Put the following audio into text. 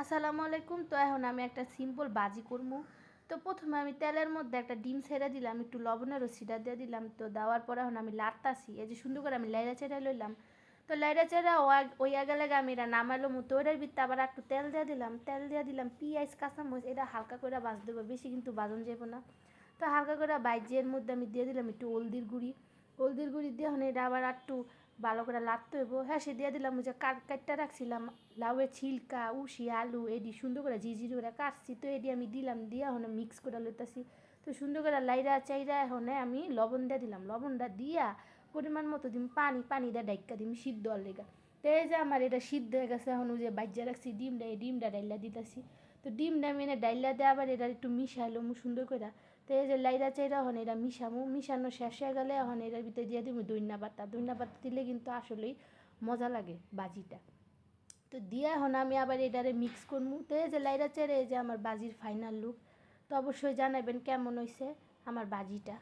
আসসালামু আলাইকুম। তো এখন আমি একটা সিম্পল বাজি করবো। তো প্রথমে আমি তেলের মধ্যে একটা ডিম ছেড়ে দিলাম, একটু লবণেরও সিডা দিয়ে দিলাম। তো দেওয়ার পরে এখন আমি লাড়তাছি, এই যে সুন্দর করে আমি লাইড়া চেড়ে লইলাম। তো লাইড়া চেড়া ওই আগে লাগে আমি এটা নামাইলো মতো ওইটার ভিতরে আবার একটু তেল দিয়ে দিলাম পেঁয়াজ কাঁচামরিচ, এটা হালকা করে ভাজ দেবো, বেশি কিন্তু ভাজন যাবো না। তো হালকা করে বাইজের মধ্যে আমি দিয়ে দিলাম একটু হলদির গুঁড়ি দিয়ে এখন এটা আবার একটু ভালো করে লাড়তে হইব। হ্যাঁ, সে দিয়ে দিলাম ওই যে কাটটা রাখছিলাম লাউয়ের ছিলকা, উশি, আলু এডি সুন্দর করে ঝিঝিরি করে কাটছি। তো এডি আমি দিলাম, দিয়ে এখন মিক্স করে লইতাছি। তো সুন্দর করে লাইরা চাইরা এখন আমি লবণ দিয়ে দিলাম, লবণটা দিয়া পরিমাণ মতো দিম পানি দিয়ে ডাইক্কা দিম সিদ্ধ হওয়ার লেগা। তো এই যে আমার এটা সিদ্ধ হয়ে গেছে, এখন ওই যে বাজ্যা রাখছি ডিমটা, এই ডিমটা ডাইলা দিতেছি। তো ডিমটা আমি এনে ডাইলা দিয়ে আবার এটা একটু মিশাইলো সুন্দর করে। তো এই যে লাইরা চাইরা এখন এটা মিশানো শেষ হয়ে গেলে এখন এটার ভিতরে দিয়ে দিব ধইন্যা পাতা দিলে কিন্তু আসলেই মজা লাগে বাজিটা। তো দিয়ে এখন আমি আবার এটারে মিক্স করবো। তো এই যে লাইরা চেড়ে এই যে আমার বাজির ফাইনাল লুক। তো অবশ্যই জানাবেন কেমন হয়েছে আমার বাজিটা।